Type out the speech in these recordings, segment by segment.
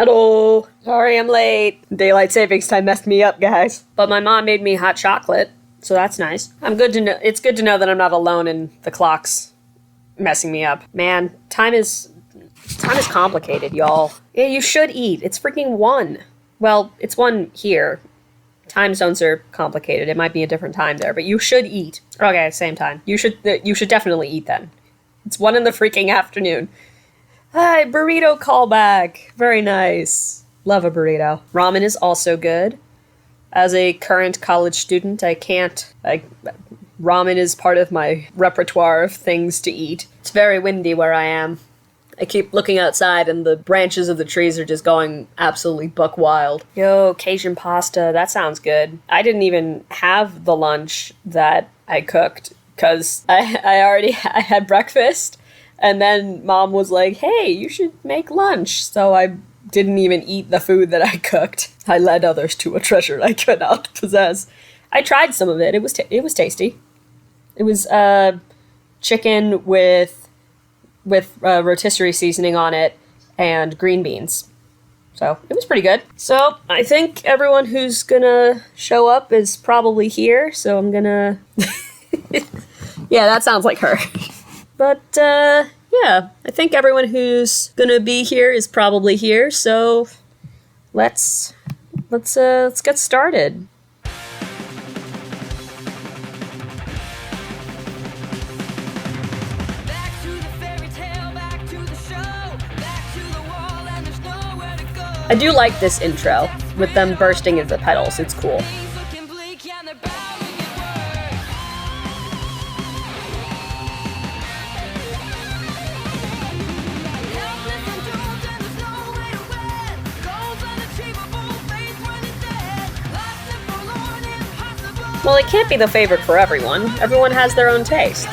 Hello. Sorry I'm late. Daylight savings time messed me up, guys. But my mom made me hot chocolate, so that's nice. It's good to know that I'm not alone and the clock's messing me up. Man, time is complicated, y'all. Yeah, you should eat. It's freaking 1. Well, it's 1 here. Time zones are complicated. It might be a different time there, but you should eat. Okay, same time. You should definitely eat then. It's 1 in the freaking afternoon. Hi, burrito callback. Very nice. Love a burrito. Ramen is also good. As a current college student, ramen is part of my repertoire of things to eat. It's very windy where I am. I keep looking outside and the branches of the trees are just going absolutely buck wild. Yo, Cajun pasta, that sounds good. I didn't even have the lunch that I cooked because I had breakfast. And then Mom was like, hey, you should make lunch. So I didn't even eat the food that I cooked. I led others to a treasure I could not possess. I tried some of it. It was tasty. It was chicken with rotisserie seasoning on it and green beans. So it was pretty good. So I think everyone who's gonna show up is probably here. So I'm gonna... Yeah, that sounds like her. But, yeah, I think everyone who's gonna be here is probably here, so let's get started. I do like this intro, with them bursting into pedals, it's cool. Well, it can't be the favorite for everyone. Everyone has their own taste.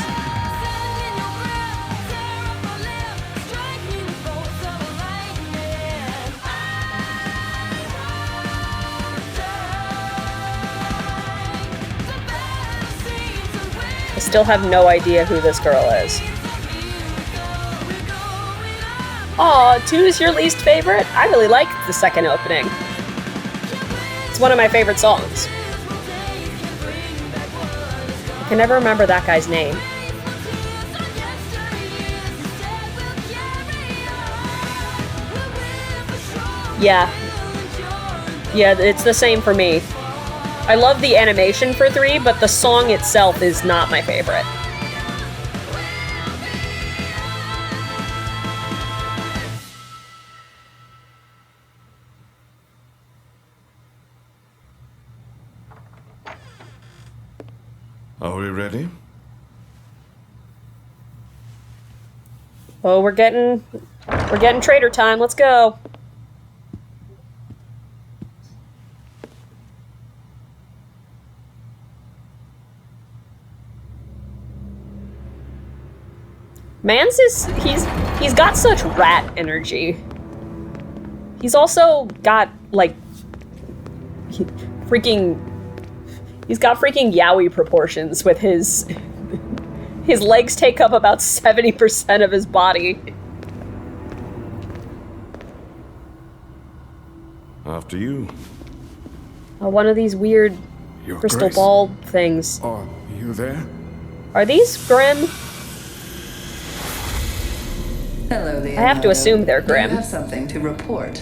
I still have no idea who this girl is. Aw, 2 is your least favorite? I really liked the second opening. It's one of my favorite songs. I can never remember that guy's name. Yeah, it's the same for me. I love the animation for 3, but the song itself is not my favorite. Are we ready? Oh, we're getting trader time. Let's go. He's got such rat energy. He's also got like He's got freaking yaoi proportions with his legs take up about 70% of his body. After you. One of these weird Your crystal Grace. ball things. Are you there? Are these Grimm? Hello, Leonardo. I have to assume they're Grimm. Do you have something to report?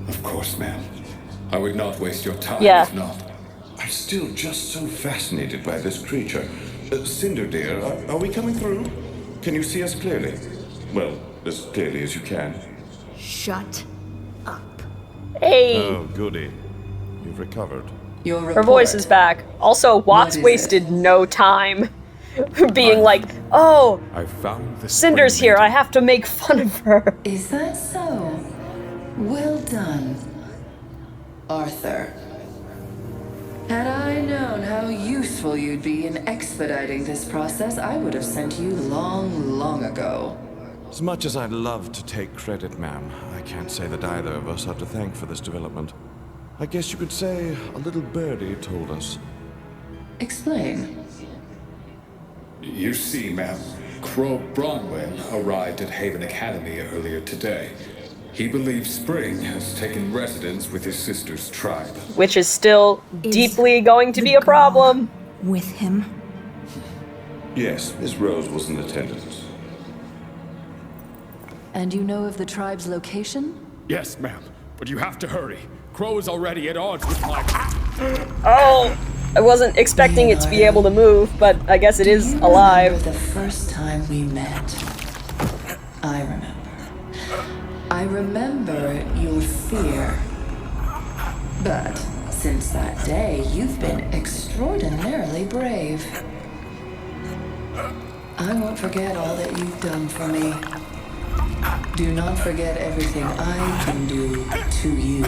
Of course, ma'am. I would not waste your time Yeah. if not. I'm still just so fascinated by this creature. Cinder dear, are we coming through? Can you see us clearly? Well, as clearly as you can. Shut up. Hey, Oh, goody. You've recovered. Your report. her voice is back. Also, Watts is wasted no time being like, oh, I found the Cinder's here, I have to make fun of her. Is that so? Well done, Arthur. Had I known how useful you'd be in expediting this process, I would have sent you long ago. As much as I'd love to take credit, ma'am, I can't say that either of us are to thank for this development. I guess you could say a little birdie told us. Explain. You see, ma'am, Crow Bronwyn arrived at Haven Academy earlier today. He believes Spring has taken residence with his sister's tribe. Which is still Is deeply going to the be a problem. girl with him? Yes, Miss Rose was in attendance. And you know of the tribe's location? Yes, ma'am, but you have to hurry. Crow is already at odds with my... Oh! I wasn't expecting it to be able to move, but I guess it is Remember alive. the first time we met? I remember. I remember your fear. But since that day, you've been extraordinarily brave. I won't forget all that you've done for me. Do not forget everything I can do to you.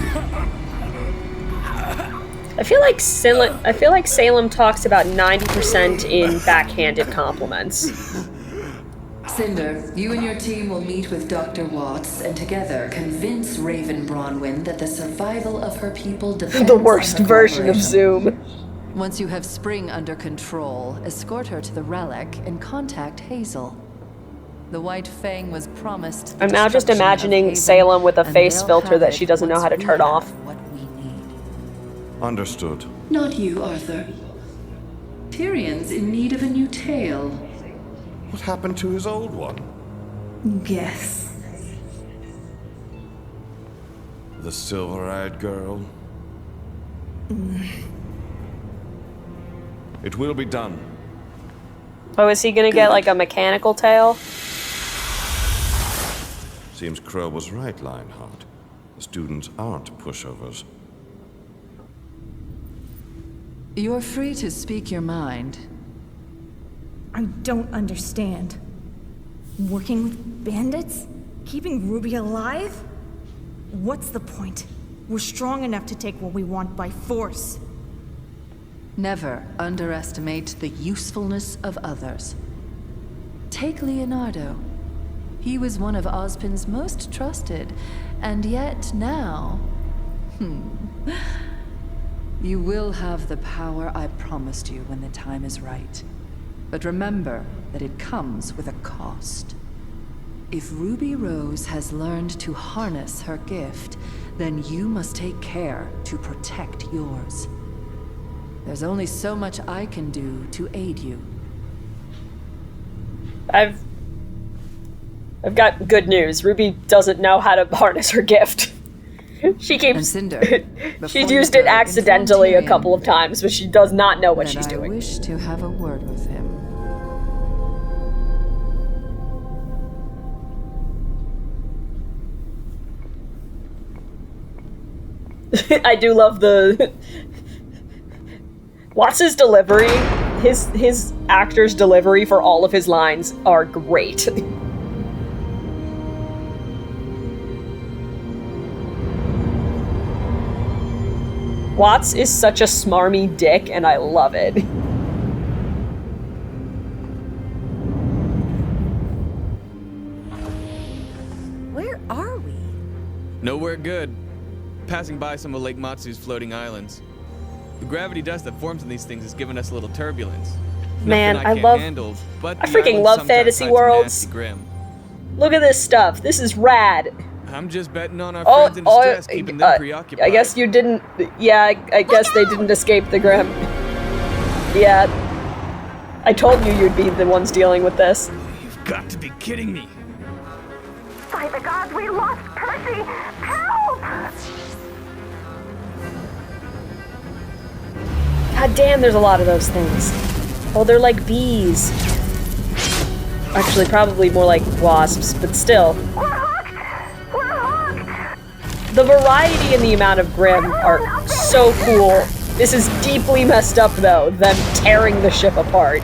I feel like Salem talks about 90% in backhanded compliments. Cinder, you and your team will meet with Dr. Watts and together convince Raven Bronwyn that the survival of her people depends The worst on her version of cooperation. Zoom. Once you have Spring under control, escort her to the relic and contact Hazel. The White Fang was promised the I'm now just destruction of imagining Haven, Salem with a and face they'll filter have that it she doesn't know how to once we turn have off. what we need. Understood. Not you, Arthur. Tyrion's in need of a new tale. What happened to his old one? Yes. The silver-eyed girl? It will be done. Oh, is he gonna get like a mechanical tail? Seems Crow was right, Lionheart. The students aren't pushovers. You're free to speak your mind. I don't understand. Working with bandits? Keeping Ruby alive? What's the point? We're strong enough to take what we want by force. Never underestimate the usefulness of others. Take Leonardo. He was one of Ozpin's most trusted, and yet now... You will have the power I promised you when the time is right. But remember that it comes with a cost. If Ruby Rose has learned to harness her gift, then you must take care to protect yours. There's only so much I can do to aid you. I've got good news. Ruby doesn't know how to harness her gift. She And keeps... Cinder, She's before you used it go, accidentally a inform couple of Tyrion times, but she does not know what that she's I doing. wish to have a word with him. I do love the... Watts' delivery, his actor's delivery for all of his lines are great. Watts is such a smarmy dick, and I love it. Where are we? Nowhere good. Passing by some of Lake Matsu's floating islands. The gravity dust that forms in these things has given us a little turbulence. Man, Nothing I can't love- handle, but I the freaking islands love sometimes fantasy hide some worlds. nasty grim. Look at this stuff. This is rad. I'm just betting on our Oh, friends in distress, keeping them preoccupied. I guess you didn't... Yeah, I guess they didn't escape the Grim. Yeah. I told you you'd be the ones dealing with this. You've got to be kidding me. By the gods, we lost Percy! Help! God damn, there's a lot of those things. Oh, they're like bees. Actually, probably more like wasps, but still. We're hooked! We're hooked! The variety and the amount of Grim are so cool. This is deeply messed up, though, them tearing the ship apart.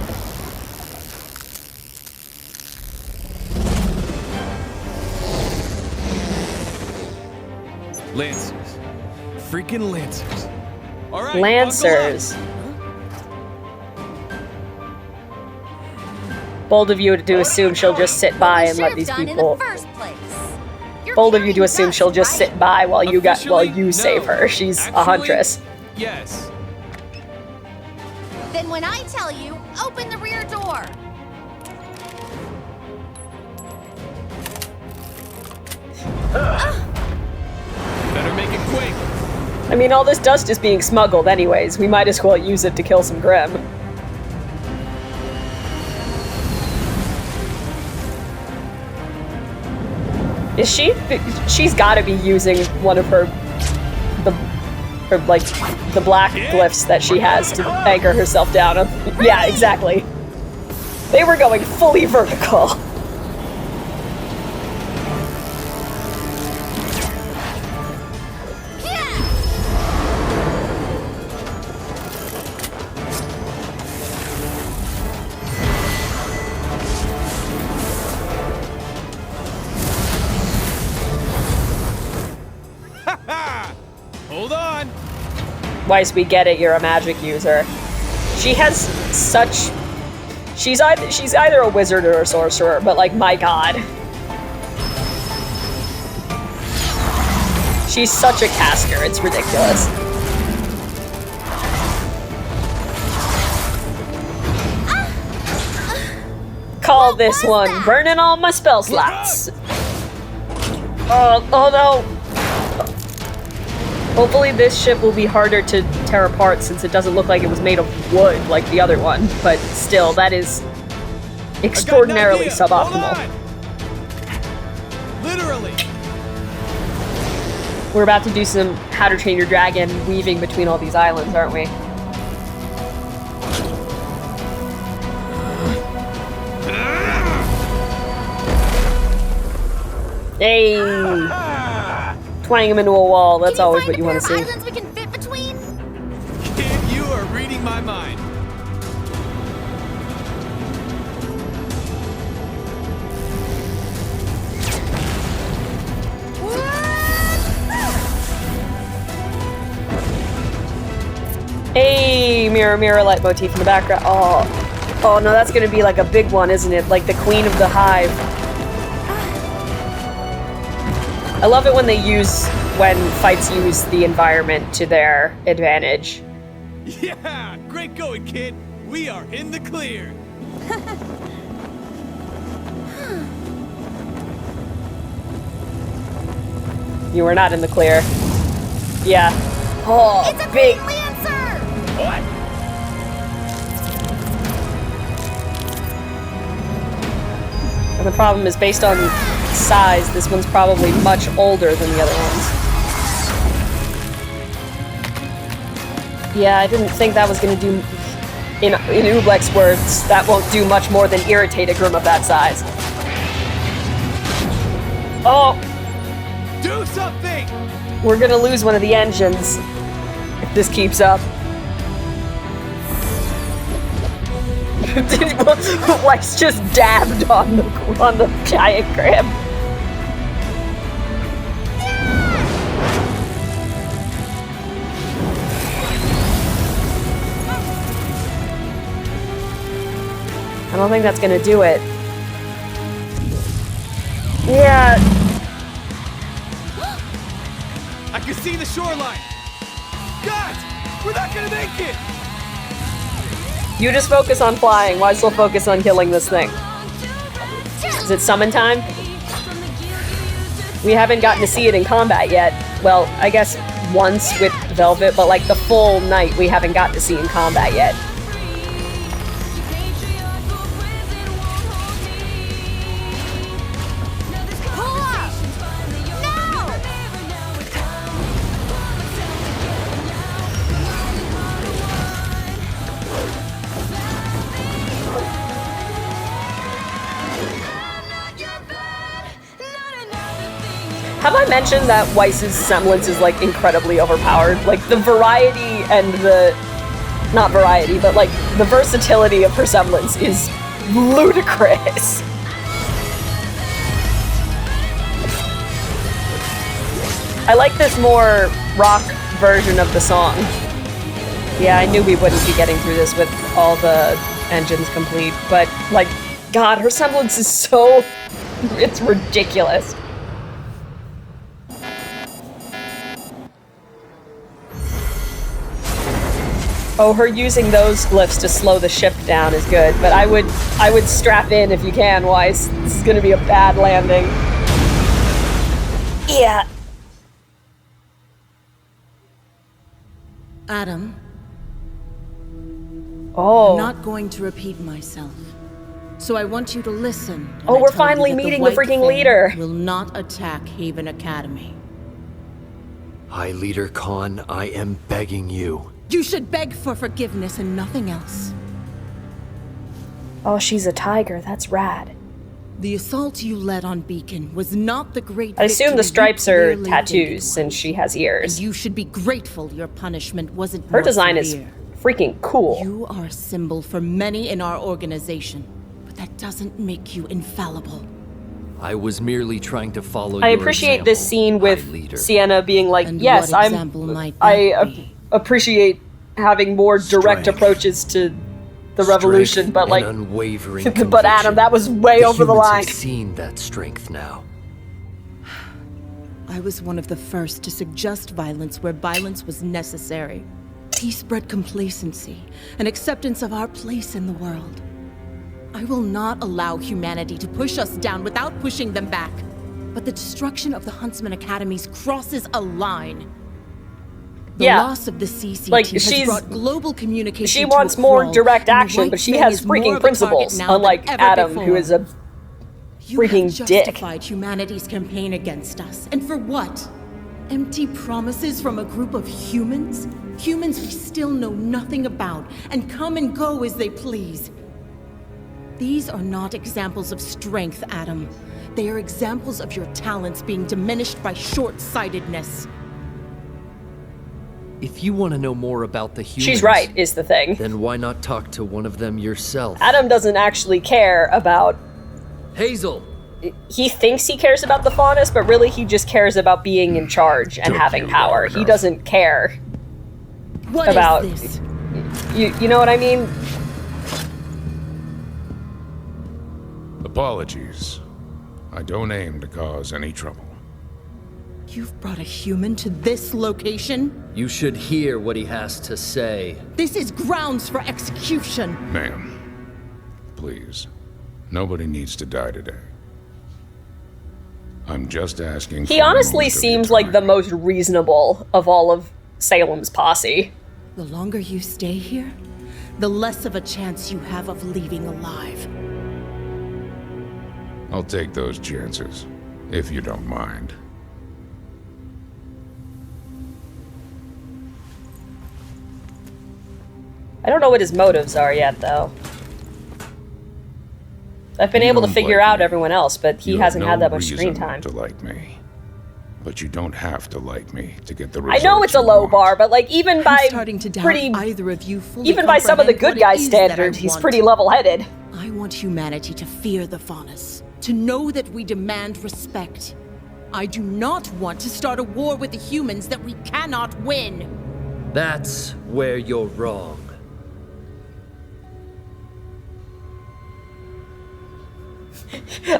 Lancers. Freaking Lancers. All right, Lancers. Bold of you to assume she'll just sit by and let these people. Bold of you to assume she'll just sit by while you save her. She's a huntress. Yes. Then when I tell you, open the rear door. I mean, all this dust is being smuggled anyways. We might as well use it to kill some Grim. Is she? She's gotta be using one of her like, the black glyphs that she has to anchor herself down. Yeah, exactly. They were going fully vertical. Hold on. Weiss, we get it, you're a magic user. She has such... She's either a wizard or a sorcerer, but like, my god. She's such a caster, it's ridiculous. Call this one burning all my spell slots. Oh no. Hopefully this ship will be harder to tear apart since it doesn't look like it was made of wood like the other one, but still, that is extraordinarily suboptimal. Literally. We're about to do some How to Train Your Dragon weaving between all these islands, aren't we? Hey! Twang him into a wall, that's always what you want to see. Islands we can fit between? Kid, you are reading my mind. Hey, mirror, mirror, light motif in the background. Oh no, that's gonna be like a big one, isn't it? Like the Queen of the Hive. I love it when fights use the environment to their advantage. Yeah, great going, kid. We are in the clear. You were not in the clear. Yeah. Oh, It's a big. Lancer! What? And the problem is, based on size, this one's probably much older than the other ones. Yeah, I didn't think that was going to do... In Oobleck's words, that won't do much more than irritate a Grim of that size. Oh! Do something! We're gonna lose one of the engines if this keeps up. Weiss just dabbed on the giant Grim. I don't think that's gonna do it. Yeah. I can see the shoreline. God, we're not gonna make it. You just focus on flying. Why still focus on killing this thing? Is it summon time? We haven't gotten to see it in combat yet. Well, I guess once with Velvet, but like the full night we haven't got to see in combat yet. Pull up! No! Have I mentioned that Weiss's semblance is like incredibly overpowered? Like the variety and the... not variety, but like the versatility of her semblance is ludicrous. I like this more rock version of the song. Yeah, I knew we wouldn't be getting through this with all the engines complete, but like, God, her semblance is so... it's ridiculous. Oh, her using those glyphs to slow the ship down is good, but I would strap in if you can, Weiss. This is gonna be a bad landing. Yeah. Adam, Oh. I'm not going to repeat myself. So I want you to listen. Oh, we're finally meeting the freaking leader. Will not attack Haven Academy. High Leader Con, I am begging you. You should beg for forgiveness and nothing else. Oh, she's a tiger. That's rad. The assault you led on Beacon was not the great I assume the victory stripes you are clearly tattoos think it since was. she has ears. And you should be grateful your punishment wasn't Her more design is severe. freaking cool. You are a symbol for many in our organization, but that doesn't make you infallible. I was merely trying to follow I your appreciate example, this scene with High Leader. Sienna being like, And yes, what example might that be? appreciate having more direct Strength. approaches to the revolution, Strength but and like, unwavering but Adam, conviction. that was way over the humans line. have seen that strength now. I was one of the first to suggest violence where violence was necessary. Peace bred complacency and acceptance of our place in the world. I will not allow humanity to push us down without pushing them back. But the destruction of the Huntsman Academies crosses a line. The Yeah. loss of the CCT Like, has she's- brought global communication She to wants a more crawl, direct and the action, white but she man has is more freaking of a principles, target now unlike than ever Adam, who before. is a You freaking have dick. justified humanity's campaign against us. And for what? Empty promises from a group of humans? Humans we still know nothing about and come and go as they please. These are not examples of strength, Adam. They are examples of your talents being diminished by short-sightedness. If you want to know more about the humans, she's right, is the thing. then why not talk to one of them yourself? Adam doesn't actually care about. Hazel! He thinks he cares about the faunus, but really he just cares about being in charge and Took having you power. long He enough. doesn't care What is about. this? You know what I mean? Apologies. I don't aim to cause any trouble. You've brought a human to this location? You should hear what he has to say. This is grounds for execution. Ma'am, please. Nobody needs to die today. I'm just asking for He a honestly moment of your seems like the time. most reasonable of all of Salem's posse. The longer you stay here, the less of a chance you have of leaving alive. I'll take those chances, if you don't mind. I don't know what his motives are yet, though. I've been You able to don't figure like out me. everyone else, but he You have hasn't had no that much screen reason time. to like me. But you don't have to like me to get the I results know it's a you low want. bar, but like even I'm by starting to doubt pretty, either of you fully even by some of the comprehend good what guy it is that I standards, he's want. pretty level-headed. I want humanity to fear the faunus, to know that we demand respect. I do not want to start a war with the humans that we cannot win. That's where you're wrong.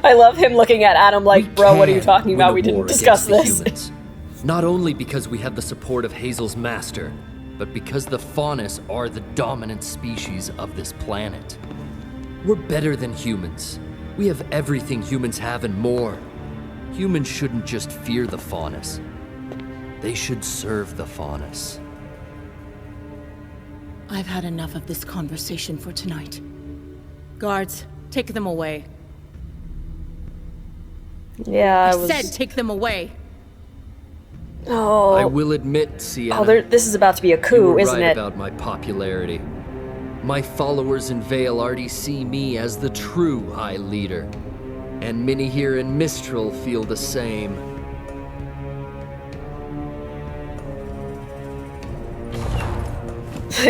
I love him looking at Adam like, bro, what are you talking about? We win a war didn't discuss against the this. humans. Not only because we have the support of Hazel's master, but because the faunus are the dominant species of this planet. We're better than humans. We have everything humans have and more. Humans shouldn't just fear the faunus. They should serve the faunus. I've had enough of this conversation for tonight. Guards, take them away. Yeah, I said take them away. Oh, I will admit, Sienna. this is about to be a you coup, were isn't right it? about my popularity. My followers in Vale already see me as the true High Leader. And many here in Mistral feel the same.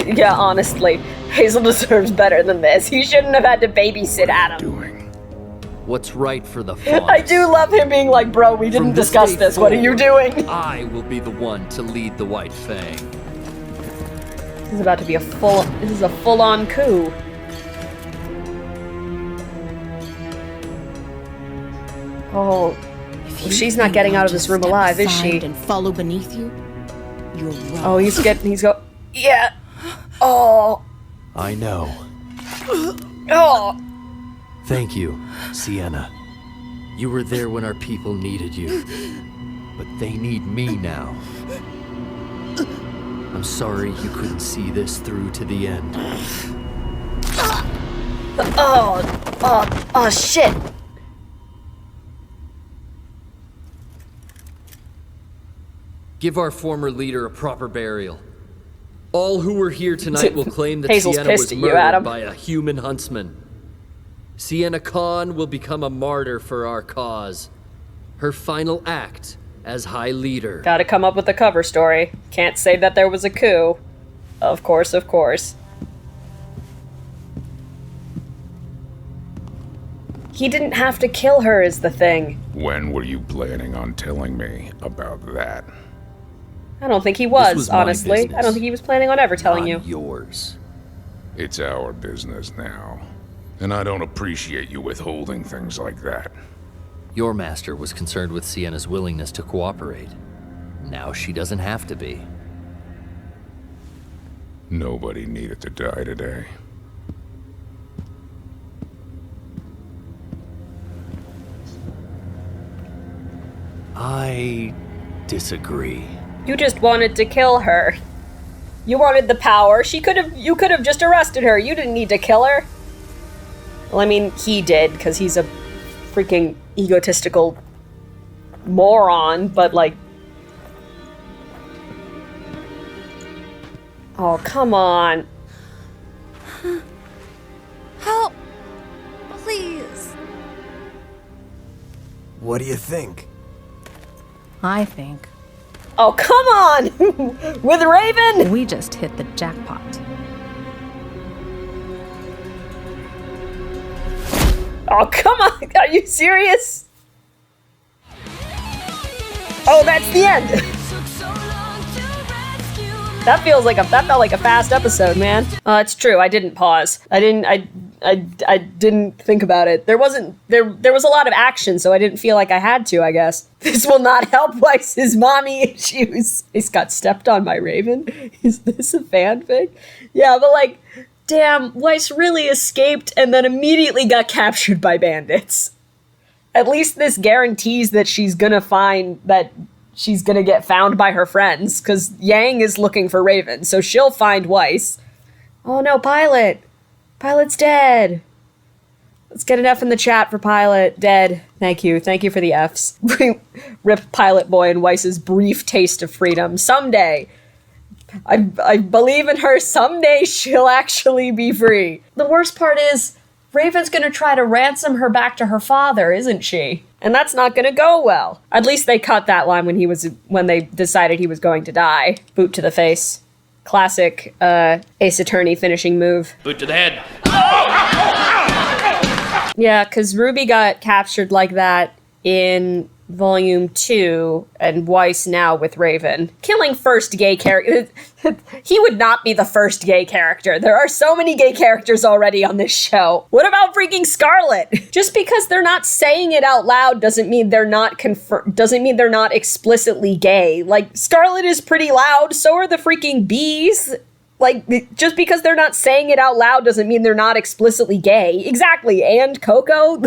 Yeah, honestly, Hazel deserves better than this. He shouldn't have had to babysit Adam. Doing. What's right for the faunus. I do love him being like, bro, we didn't From this discuss day this. What are you forward, doing? I will be the one to lead the White Fang. This is about to be a full-on coup. Oh, If well, you she's not think getting I'll out of this just room step alive, is she? aside and follow beneath you, you're wrong. Oh, yeah. Oh, I know. oh. Thank you, Sienna. You were there when our people needed you. But they need me now. I'm sorry you couldn't see this through to the end. Oh, shit. Give our former leader a proper burial. All who were here tonight will claim that Hazel's Sienna pissed was at you, murdered Adam. by a human huntsman. Sienna Khan will become a martyr for our cause. Her final act as High Leader. Gotta come up with a cover story. Can't say that there was a coup. Of course, of course. He didn't have to kill her is the thing. When were you planning on telling me about that? I don't think he This was, my honestly. business, I don't think he was planning on ever telling not you. yours. It's our business now. And I don't appreciate you withholding things like that. Your master was concerned with Sienna's willingness to cooperate. Now she doesn't have to be. Nobody needed to die today. I disagree. You just wanted to kill her. You wanted the power. You could have just arrested her. You didn't need to kill her. Well, I mean, he did, because he's a freaking egotistical moron, but like... Oh, come on. Help! Please. What do you think? I think Oh, come on! With Raven? we just hit the jackpot. Oh, come on! Are you serious? Oh, that's the end! That felt like a fast episode, man. It's true, I didn't pause. I didn't think about it. There was a lot of action, so I didn't feel like I had to, I guess. This will not help Weiss's mommy issues. He's got stepped on by Raven. Is this a fanfic? Yeah, but like, damn, Weiss really escaped and then immediately got captured by bandits. At least this guarantees that she's gonna get found by her friends, because Yang is looking for Raven, so she'll find Weiss. Oh no, Pilot! Pilot's dead! Let's get an F in the chat for Pilot. Dead. Thank you for the Fs. Rip Pilot Boy and Weiss's brief taste of freedom. Someday! I believe in her. Someday she'll actually be free. The worst part is, Raven's gonna try to ransom her back to her father, isn't she? And that's not gonna go well. At least they cut that line when they decided he was going to die. Boot to the face. Classic Ace Attorney finishing move. Boot to the head. Yeah, because RWBY got captured like that in Volume 2, and Weiss now with Raven. Killing first gay character. He would not be the first gay character. There are so many gay characters already on this show. What about freaking Scarlet? Just because they're not saying it out loud doesn't mean they're not explicitly gay. Like, Scarlet is pretty loud, so are the freaking bees. Like, just because they're not saying it out loud doesn't mean they're not explicitly gay. Exactly. And Coco,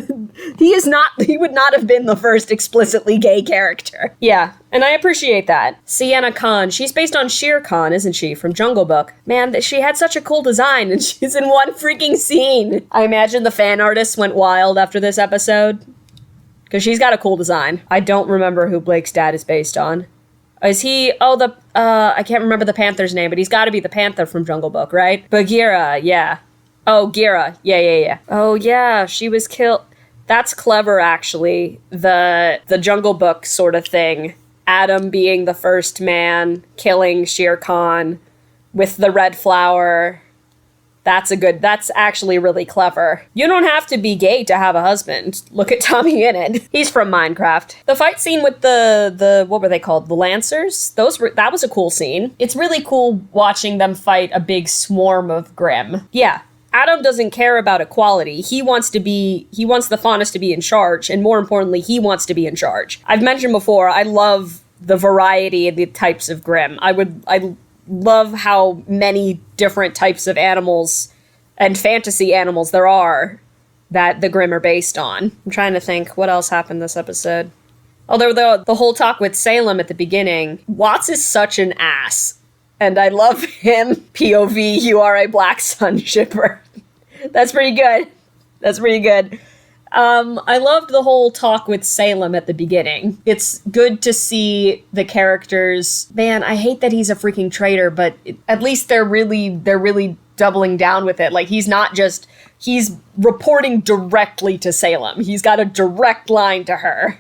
he would not have been the first explicitly gay character. Yeah, and I appreciate that. Sienna Khan, she's based on Shere Khan, isn't she, from Jungle Book? Man, she had such a cool design, and she's in one freaking scene. I imagine the fan artists went wild after this episode, because she's got a cool design. I don't remember who Blake's dad is based on. Is he, I can't remember the Panther's name, but he's gotta be the Panther from Jungle Book, right? Bagheera, yeah. Oh, Gira, yeah. Oh, yeah, she was killed. That's clever, actually. The Jungle Book sort of thing. Adam being the first man, killing Shere Khan with the red flower. That's actually really clever. You don't have to be gay to have a husband. Look at Tommy Innit. He's from Minecraft. The fight scene with the what were they called? The Lancers? That was a cool scene. It's really cool watching them fight a big swarm of Grimm. Yeah. Adam doesn't care about equality. He wants the Faunus to be in charge, and more importantly, he wants to be in charge. I've mentioned before, I love the variety of the types of Grimm. I love how many different types of animals and fantasy animals there are that the Grimm are based on. I'm trying to think what else happened this episode. Oh, there the whole talk with Salem at the beginning. Watts is such an ass. And I love him. POV, you are a Black Sun shipper. That's pretty good. That's pretty good. I loved the whole talk with Salem at the beginning. It's good to see the characters. Man, I hate that he's a freaking traitor, but at least they're really doubling down with it. Like, he's reporting directly to Salem. He's got a direct line to her.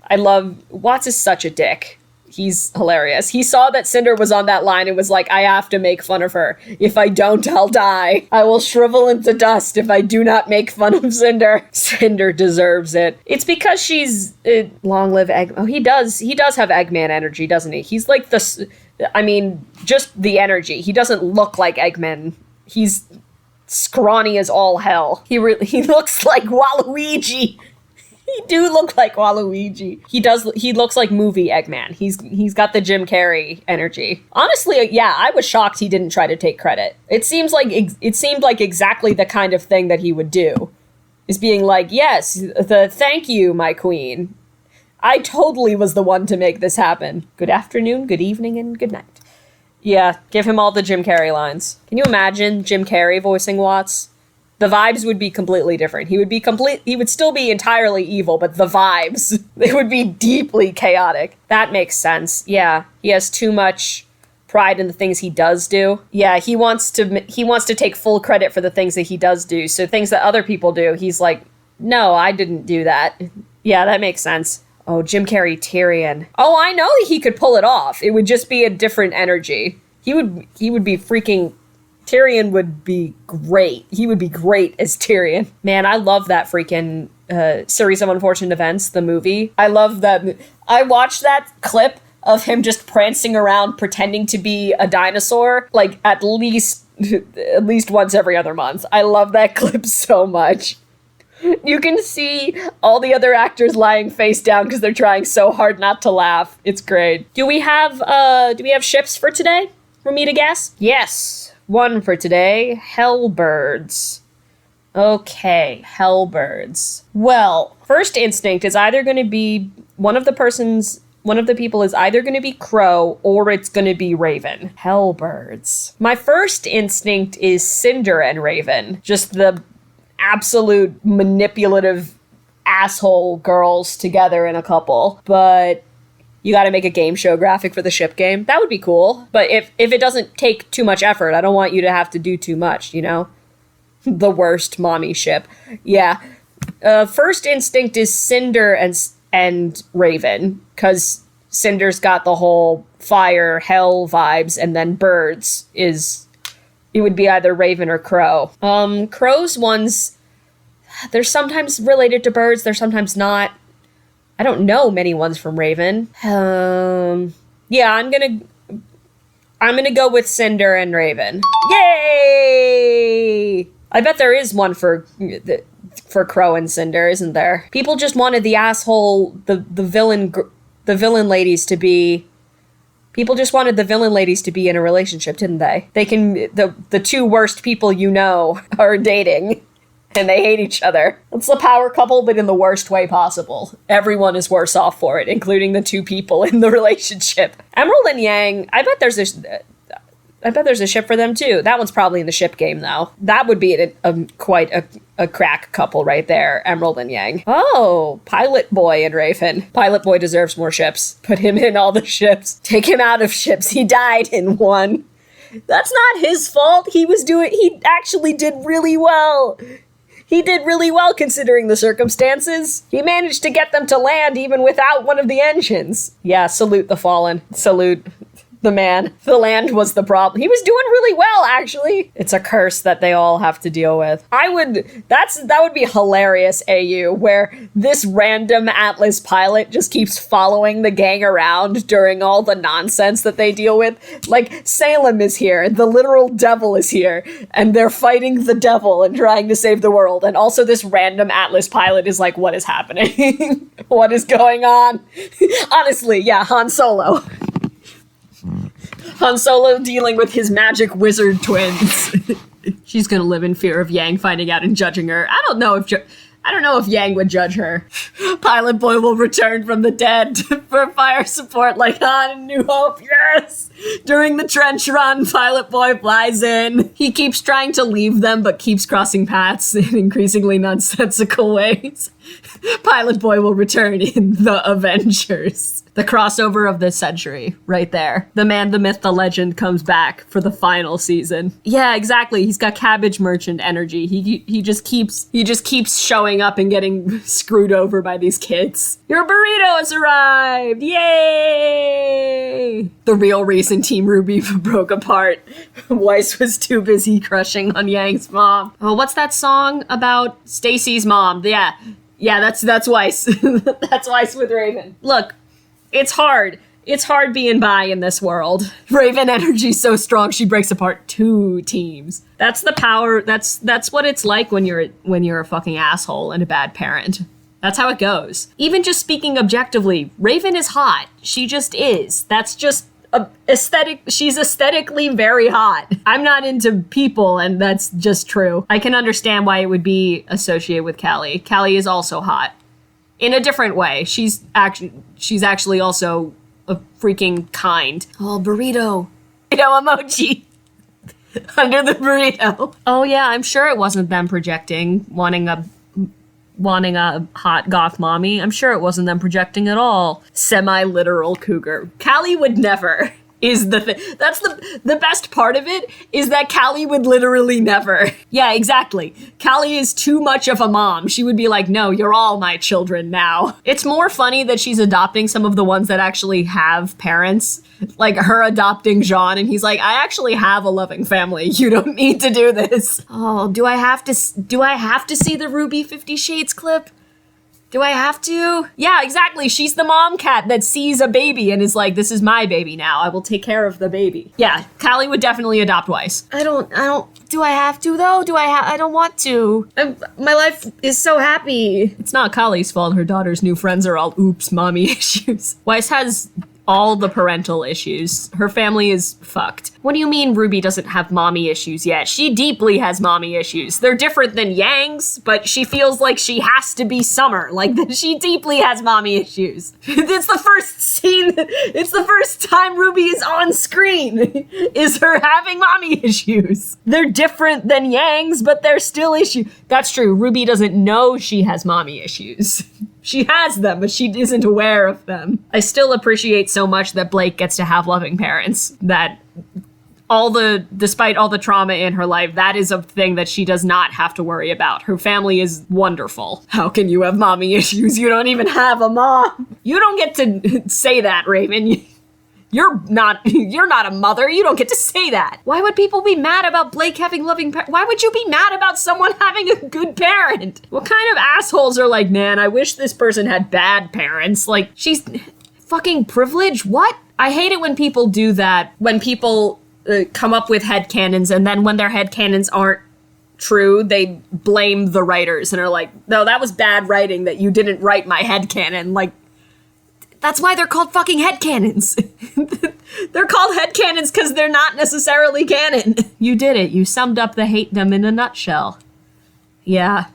Watts is such a dick. He's hilarious. He saw that Cinder was on that line and was like, I have to make fun of her. If I don't, I'll die. I will shrivel into dust if I do not make fun of Cinder. Cinder deserves it. It's because she's long live Egg. Oh, he does have Eggman energy, doesn't he? He's like just the energy. He doesn't look like Eggman. He's scrawny as all hell. He looks like Waluigi. He do look like Waluigi. He looks like movie Eggman. He's got the Jim Carrey energy. Honestly, yeah, I was shocked he didn't try to take credit. It seemed like exactly the kind of thing that he would do. Is being like, yes, thank you, my queen. I totally was the one to make this happen. Good afternoon, good evening, and good night. Yeah, give him all the Jim Carrey lines. Can you imagine Jim Carrey voicing Watts? The vibes would be completely different. He would still be entirely evil, but the vibes, they would be deeply chaotic. That makes sense. Yeah, he has too much pride in the things he does do. Yeah, he wants to take full credit for the things that he does do. So things that other people do, he's like, no, I didn't do that. Yeah, that makes sense. Oh, Jim Carrey Tyrion. Oh, I know he could pull it off. It would just be a different energy. He would be freaking... Tyrion would be great. He would be great as Tyrion. Man, I love that freaking Series of Unfortunate Events, the movie. I love that. I watched that clip of him just prancing around pretending to be a dinosaur, like at least once every other month. I love that clip so much. You can see all the other actors lying face down because they're trying so hard not to laugh. It's great. Do we have ships for today? For me to guess? Yes. One for today, Hellbirds. Okay, Hellbirds. Well, first instinct is either going to be one of the people is either going to be Crow or it's going to be Raven. Hellbirds. My first instinct is Cinder and Raven. Just the absolute manipulative asshole girls together in a couple. But you got to make a game show graphic for the ship game. That would be cool. But if it doesn't take too much effort, I don't want you to have to do too much, you know? The worst mommy ship. Yeah. First instinct is Cinder and Raven, because Cinder's got the whole fire, hell vibes, and then birds it would be either Raven or Crow. Crow's ones, they're sometimes related to birds, they're sometimes not. I don't know many ones from Raven. Yeah, I'm gonna go with Cinder and Raven. Yay! I bet there is one for Crow and Cinder, isn't there? People just wanted the asshole, the villain ladies to be. People just wanted the villain ladies to be in a relationship, didn't they? They can. The two worst people you know are dating. And they hate each other. It's the power couple, but in the worst way possible. Everyone is worse off for it, including the two people in the relationship. Emerald and Yang, I bet there's a ship for them too. That one's probably in the ship game though. That would be quite a crack couple right there, Emerald and Yang. Oh, Pilot Boy and Raven. Pilot Boy deserves more ships. Put him in all the ships. Take him out of ships. He died in one. That's not his fault. He actually did really well. He did really well considering the circumstances. He managed to get them to land even without one of the engines. Yeah, salute the fallen. Salute the man. The land was the problem. He was doing really well, actually. It's a curse that they all have to deal with. That would be hilarious, AU, where this random Atlas pilot just keeps following the gang around during all the nonsense that they deal with. Like, Salem is here, the literal devil is here, and they're fighting the devil and trying to save the world. And also this random Atlas pilot is like, what is happening? What is going on? Honestly, yeah, Han Solo. Han Solo dealing with his magic wizard twins. She's gonna live in fear of Yang finding out and judging her. I don't know if Yang would judge her. Pilot Boy will return from the dead for fire support like Han in New Hope. Yes! During the trench run, Pilot Boy flies in. He keeps trying to leave them, but keeps crossing paths in increasingly nonsensical ways. Pilot Boy will return in The Avengers. The crossover of this century, right there. The man, the myth, the legend comes back for the final season. Yeah, exactly. He's got Cabbage Merchant energy. He just keeps showing up and getting screwed over by these kids. Your burrito has arrived! Yay! The real reason Team RWBY broke apart. Weiss was too busy crushing on Yang's mom. Oh, what's that song about Stacy's mom? Yeah, that's Weiss. That's Weiss with Raven. Look, it's hard. It's hard being bi in this world. Raven energy's so strong she breaks apart 2 teams. That's the power. That's what it's like when you're a fucking asshole and a bad parent. That's how it goes. Even just speaking objectively, Raven is hot. She just is. That's just aesthetic. She's aesthetically very hot. I'm not into people, and that's just true. I can understand why it would be associated with Callie. Callie is also hot. In a different way. She's actually also a freaking kind. Oh, burrito. Burrito emoji. Under the burrito. Oh yeah, I'm sure it wasn't them projecting, wanting a hot goth mommy. I'm sure it wasn't them projecting at all. Semi-literal cougar. Callie would never. Is the thing. That's the best part of it, is that Callie would literally never. Yeah, exactly. Callie is too much of a mom. She would be like, no, you're all my children now. It's more funny that she's adopting some of the ones that actually have parents. Like her adopting Jean, and he's like, I actually have a loving family. You don't need to do this. Oh, do I have to see the RWBY 50 Shades clip? Do I have to? Yeah, exactly. She's the mom cat that sees a baby and is like, this is my baby now. I will take care of the baby. Yeah, Callie would definitely adopt Weiss. I don't, do I have to though? I don't want to. My life is so happy. It's not Callie's fault her daughter's new friends are all oops mommy issues. Weiss has all the parental issues. Her family is fucked. What do you mean RWBY doesn't have mommy issues yet? She deeply has mommy issues. They're different than Yang's, but she feels like she has to be Summer. Like, she deeply has mommy issues. It's the first scene, it's the first time RWBY is on screen, is her having mommy issues. They're different than Yang's, but they're still issues. That's true, RWBY doesn't know she has mommy issues. She has them, but she isn't aware of them. I still appreciate so much that Blake gets to have loving parents, that despite all the trauma in her life, that is a thing that she does not have to worry about. Her family is wonderful. How can you have mommy issues? You don't even have a mom. You don't get to say that, Raven. You're not a mother. You don't get to say that. Why would people be mad about Blake having loving parents? Why would you be mad about someone having a good parent? What kind of assholes are like, man, I wish this person had bad parents? Like, she's fucking privileged? What? I hate it when people do that, when people come up with headcanons, and then when their headcanons aren't true, they blame the writers and are like, no, that was bad writing that you didn't write my headcanon. Like, that's why they're called fucking headcanons. They're called headcanons because they're not necessarily canon. You did it. You summed up the hatedom in a nutshell. Yeah.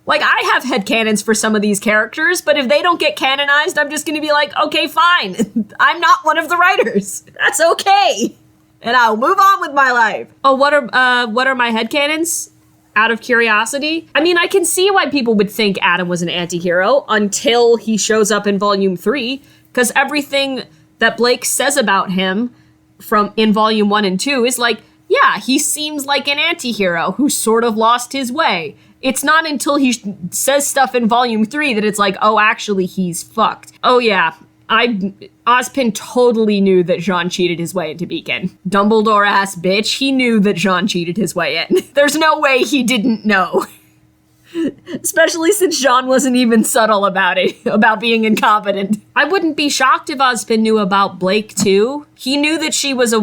Like, I have headcanons for some of these characters, but if they don't get canonized, I'm just gonna be like, okay, fine. I'm not one of the writers. That's okay. And I'll move on with my life. Oh, what are my headcanons? Out of curiosity? I mean, I can see why people would think Adam was an anti-hero until he shows up in Volume 3, because everything that Blake says about him in Volume 1 and 2 is like, yeah, he seems like an anti-hero who sort of lost his way. It's not until he says stuff in Volume 3 that it's like, oh, actually, he's fucked. Oh, yeah. Ozpin totally knew that Jean cheated his way into Beacon. Dumbledore-ass bitch, he knew that Jean cheated his way in. There's no way he didn't know. Especially since Jean wasn't even subtle about it, about being incompetent. I wouldn't be shocked if Ozpin knew about Blake too. He knew that she was a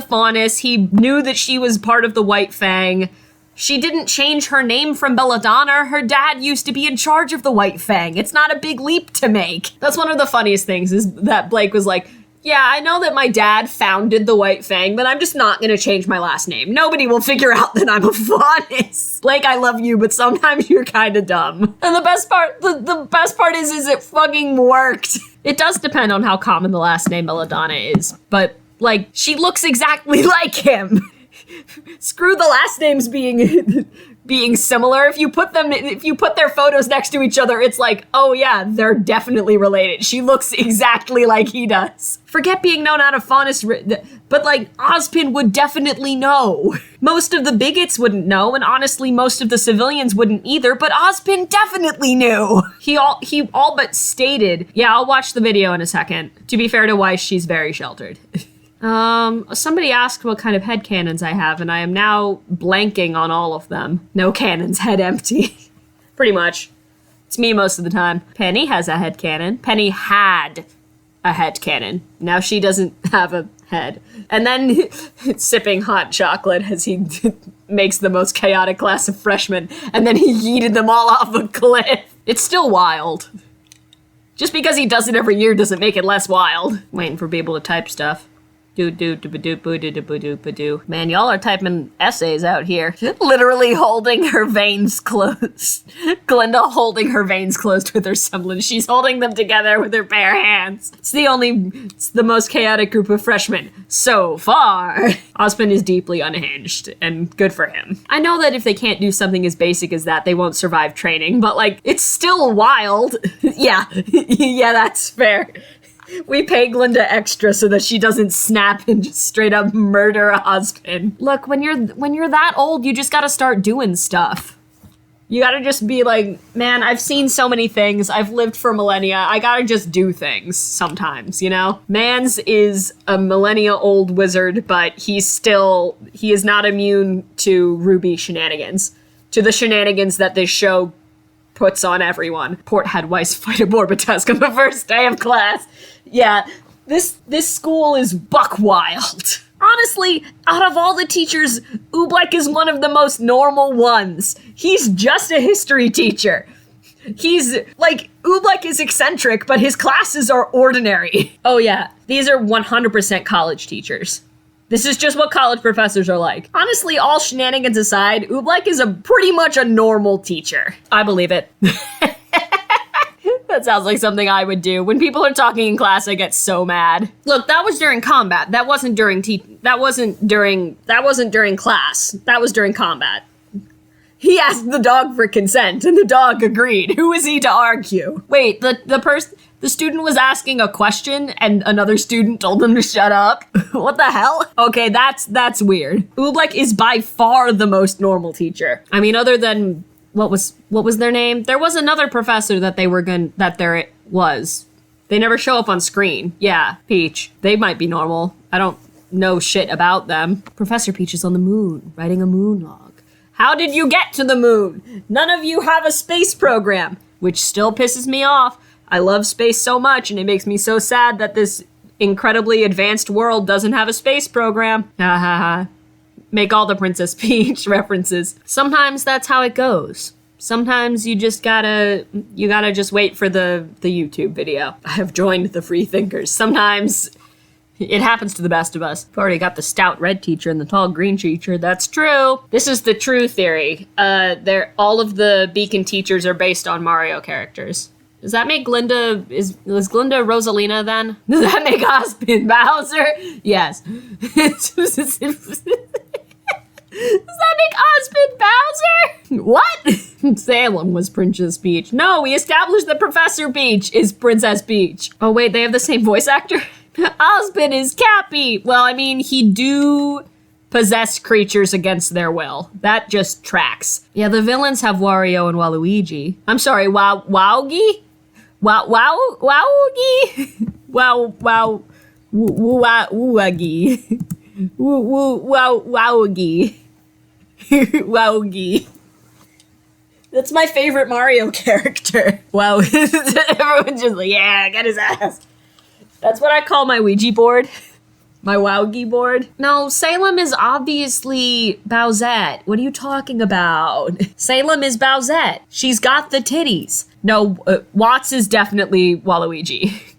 faunus. He knew that she was part of the White Fang. She didn't change her name from Belladonna. Her dad used to be in charge of the White Fang. It's not a big leap to make. That's one of the funniest things, is that Blake was like, Yeah, I know that my dad founded the White Fang, but I'm just not gonna change my last name. Nobody will figure out that I'm a Faunus. Blake, I love you, but sometimes you're kinda dumb. And the best part, the best part is it fucking worked. It does depend on how common the last name Belladonna is, but, like, she looks exactly like him. Screw the last names being similar. If you put their photos next to each other, it's like, oh yeah, they're definitely related. She looks exactly like he does. Forget being known out of Faunus, but like, Ozpin would definitely know. Most of the bigots wouldn't know, and honestly, most of the civilians wouldn't either, but Ozpin definitely knew. He all but stated, yeah, I'll watch the video in a second. To be fair to Weiss, she's very sheltered. Somebody asked what kind of headcanons I have, and I am now blanking on all of them. No cannons, head empty. Pretty much. It's me most of the time. Penny has a headcanon. Penny had a headcanon. Now she doesn't have a head. And then sipping hot chocolate as he makes the most chaotic class of freshmen, and then he yeeted them all off a cliff. It's still wild. Just because he does it every year doesn't make it less wild. Waiting for people to type stuff. Man, y'all are typing essays out here. Literally holding her veins closed. Glinda holding her veins closed with her semblance. She's holding them together with her bare hands. It's the most chaotic group of freshmen so far. Ozpin is deeply unhinged, and good for him. I know that if they can't do something as basic as that, they won't survive training, but like, it's still wild. Yeah, yeah, that's fair. We pay Glinda extra so that she doesn't snap and just straight up murder Ozpin. Look, when you're that old, you just gotta start doing stuff. You gotta just be like, man, I've seen so many things. I've lived for millennia. I gotta just do things sometimes, you know? Mans is a millennia-old wizard, but he is not immune to RWBY shenanigans. To the shenanigans that this show puts on everyone. Port had Weiss fight a Morbitusque on the first day of class. Yeah, this school is buck wild. Honestly, out of all the teachers, Oobleck is one of the most normal ones. He's just a history teacher. He's, like, Oobleck is eccentric, but his classes are ordinary. Oh yeah, these are 100% college teachers. This is just what college professors are like. Honestly, all shenanigans aside, Oobleck is pretty much a normal teacher. I believe it. That sounds like something I would do. When people are talking in class, I get so mad. Look, that was during combat. That wasn't during class. That was during combat. He asked the dog for consent, and the dog agreed. Who is he to argue? Wait, the student was asking a question, and another student told them to shut up? What the hell? Okay, that's weird. Oobleck is by far the most normal teacher. I mean, other than, what was their name? There was another professor that there was. They never show up on screen. Yeah, Peach. They might be normal. I don't know shit about them. Professor Peach is on the moon, writing a moon log. How did you get to the moon? None of you have a space program, which still pisses me off. I love space so much, and it makes me so sad that this incredibly advanced world doesn't have a space program. Ha ha ha. Make all the Princess Peach references. Sometimes that's how it goes. Sometimes you gotta just wait for the YouTube video. I have joined the free thinkers. Sometimes it happens to the best of us. I've already got the stout red teacher and the tall green teacher. That's true. This is the true theory. All of the Beacon teachers are based on Mario characters. Does that make Glinda, is Glinda Rosalina then? Does that make Ozpin Bowser? Yes. Does that make Ozpin Bowser? What? Salem was Princess Peach. No, we established that Professor Peach is Princess Peach. Oh wait, they have the same voice actor? Ozpin is Cappy. Well, I mean, he do possess creatures against their will. That just tracks. Yeah, the villains have Wario and Waluigi. I'm sorry, Wowgie? Wowgie? Wowgie. Wowgie. Wowgie. That's my favorite Mario character. Wow. Everyone's just like, yeah, get his ass. That's what I call my Ouija board. My Wowgie board. No, Salem is obviously Bowsette. What are you talking about? Salem is Bowsette. She's got the titties. No, Watts is definitely Waluigi.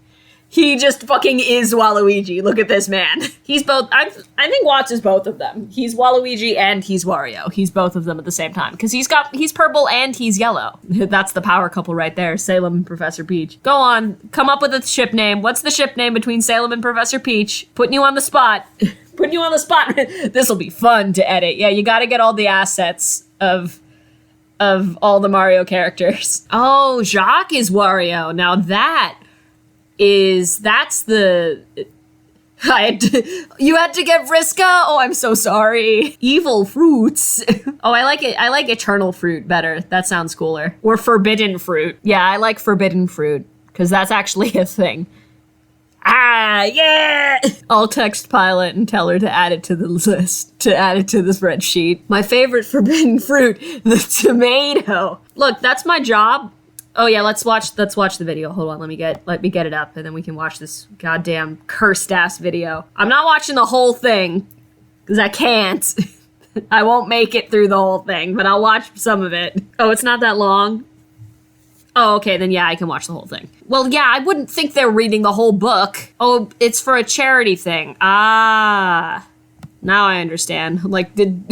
He just fucking is Waluigi. Look at this man. He's both. I think Watts is both of them. He's Waluigi and he's Wario. He's both of them at the same time because he's purple and he's yellow. That's the power couple right there. Salem and Professor Peach. Go on, come up with a ship name. What's the ship name between Salem and Professor Peach? Putting you on the spot. Putting you on the spot. This will be fun to edit. Yeah, you got to get all the assets of all the Mario characters. Oh, Jacques is Wario. Now that's the... You had to get Vriska? Oh, I'm so sorry. Evil fruits. Oh, I like it. I like eternal fruit better. That sounds cooler. Or forbidden fruit. Yeah, I like forbidden fruit, because that's actually a thing. Ah, yeah! I'll text Pilot and tell her to add it to the list, to add it to the spreadsheet. My favorite forbidden fruit, the tomato. Look, that's my job. Oh yeah, let's watch the video. Hold on, let me get it up, and then we can watch this goddamn cursed ass video. I'm not watching the whole thing, because I can't. I won't make it through the whole thing, but I'll watch some of it. Oh, it's not that long? Oh, okay, then yeah, I can watch the whole thing. Well, yeah, I wouldn't think they're reading the whole book. Oh, it's for a charity thing. Ah, now I understand. Like, did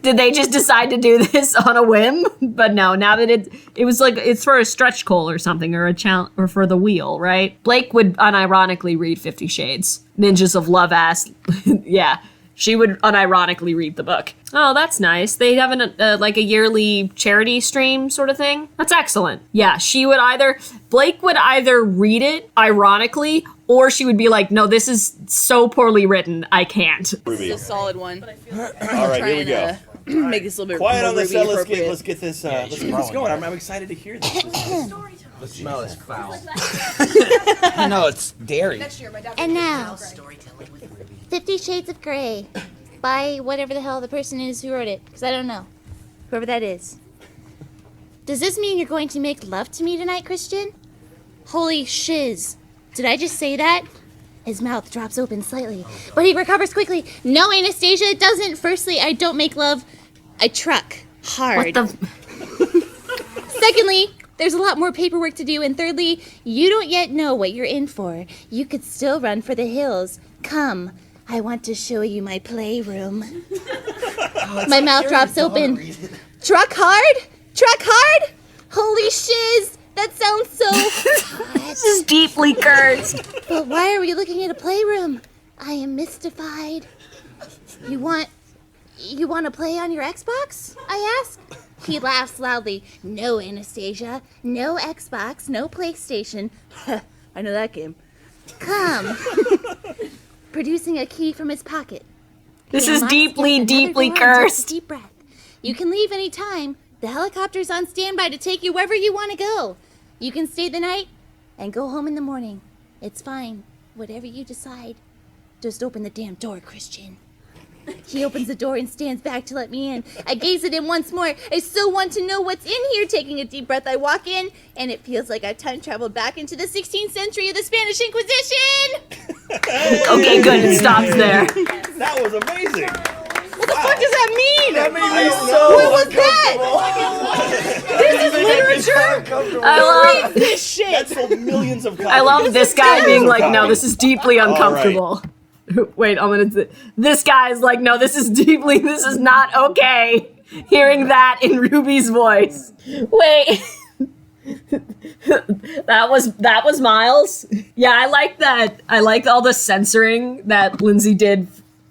they just decide to do this on a whim? But no, now that it was like, it's for a stretch goal or something, or a challenge, or for the wheel, right? Blake would unironically read 50 Shades. Ninjas of Love ass. Yeah, she would unironically read the book. Oh, that's nice. They have like a yearly charity stream sort of thing. That's excellent. Yeah, Blake would either read it ironically, or she would be like, no, this is so poorly written, I can't. This is a solid one. All right, here we go. Make this a little bit quiet more on the RWBY set. appropriate. Let's get this going. I'm excited to hear this. The smell is foul. I know, it's dairy. And now, 50 Shades of Grey by whatever the hell the person is who wrote it, because I don't know. Whoever that is. Does this mean you're going to make love to me tonight, Christian? Holy shiz. Did I just say that? His mouth drops open slightly, but he recovers quickly. No, Anastasia, it doesn't. Firstly, I don't make love. I truck hard. What the... Secondly, there's a lot more paperwork to do. And thirdly, you don't yet know what you're in for. You could still run for the hills. Come, I want to show you my playroom. My mouth drops open. Truck hard? Truck hard? Holy shiz! That sounds so... This is deeply cursed. But why are we looking at a playroom? I am mystified. You want to play on your Xbox? I ask. He laughs loudly. No, Anastasia. No Xbox. No PlayStation. I know that game. Come. Producing a key from his pocket. This is deeply cursed. Deep breath. You can leave any time. The helicopter's on standby to take you wherever you want to go. You can stay the night and go home in the morning. It's fine. Whatever you decide. Just open the damn door, Christian. He opens the door and stands back to let me in. I gaze at him once more. I still want to know what's in here. Taking a deep breath, I walk in, and it feels like I've time traveled back into the 16th century of the Spanish Inquisition. Okay, good. It stops there. That was amazing. What the fuck does that mean? That made me so What was that? This is literature. I love this shit. That sold millions of copies. I love this guy being like, no, this is deeply uncomfortable. Wait, this guy's like, no, this is not okay. Hearing that in Ruby's voice. Wait. that was Miles. Yeah, I like that. I like all the censoring that Lindsay did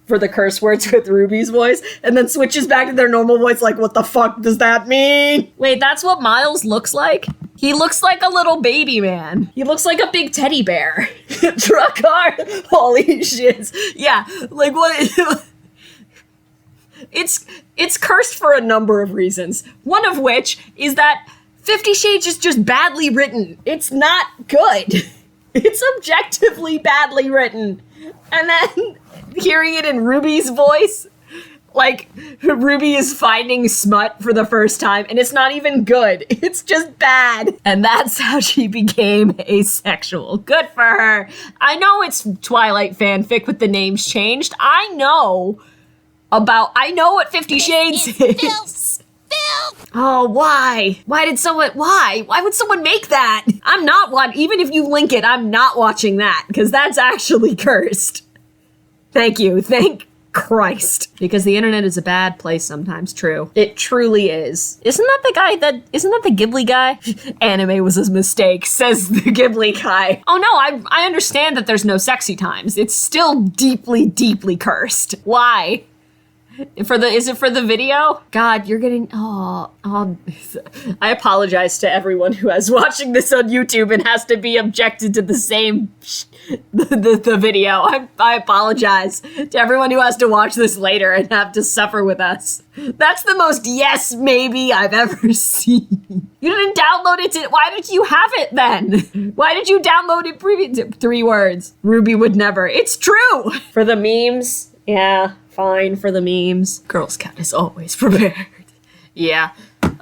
for the curse words with Ruby's voice, and then switches back to their normal voice like, what the fuck does that mean? Wait, that's what Miles looks like? He looks like a little baby man. He looks like a big teddy bear. Truck hard. Holy shit. Yeah, like what? It's cursed for a number of reasons. One of which is that 50 Shades is just badly written. It's not good. It's objectively badly written. And then hearing it in Ruby's voice, like Ruby is finding smut for the first time, and it's not even good. It's just bad. And that's how she became asexual. Good for her. I know it's Twilight fanfic with the names changed. I know what 50 Shades is. Oh, why? Why would someone make that? I'm not one. Even if you link it, I'm not watching that because that's actually cursed. Thank you. Thank Christ. Because the internet is a bad place sometimes, true. It truly is. Isn't that the Ghibli guy? Anime was a mistake, says the Ghibli guy. Oh no, I understand that there's no sexy times. It's still deeply, deeply cursed. Why? Is it for the video? God, you're getting, I apologize to everyone who is watching this on YouTube and has to be objected to the same, the video. I apologize to everyone who has to watch this later and have to suffer with us. That's the most yes, maybe I've ever seen. You didn't download it why did you have it then? Why did you download it 3 words. RWBY would never. It's true. For the memes, yeah. Fine for the memes. Girl Scout is always prepared. Yeah.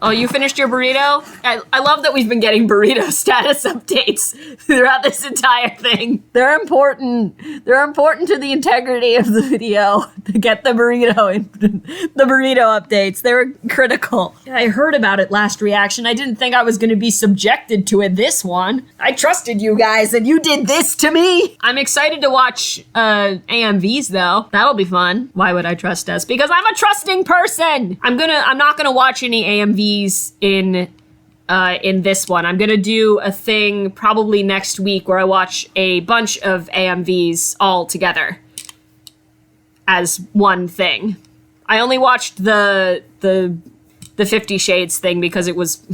Oh, you finished your burrito? I love that we've been getting burrito status updates throughout this entire thing. They're important. They're important to the integrity of the video to get the burrito updates. They were critical. I heard about it last reaction. I didn't think I was going to be subjected to it this one. I trusted you guys and you did this to me. I'm excited to watch AMVs though. That'll be fun. Why would I trust us? Because I'm a trusting person. I'm not gonna watch any AMVs in this one. I'm gonna do a thing probably next week where I watch a bunch of AMVs all together as one thing. I only watched the 50 Shades thing because it was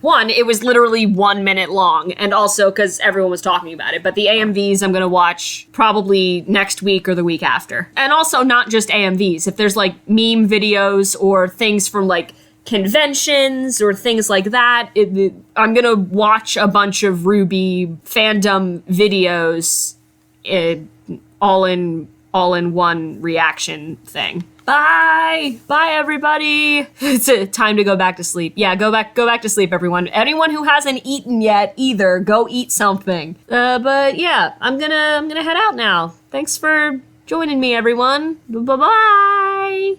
one, it was literally 1 minute long, and also because everyone was talking about it. But the AMVs I'm gonna watch probably next week or the week after. And also not just AMVs. If there's like meme videos or things from like conventions or things like that, I'm gonna watch a bunch of RWBY fandom videos all in one reaction thing. Bye everybody. It's time to go back to sleep. Yeah, go back to sleep, everyone. Anyone who hasn't eaten yet either, go eat something. But yeah, I'm gonna head out now. Thanks for joining me, everyone. Bye-bye.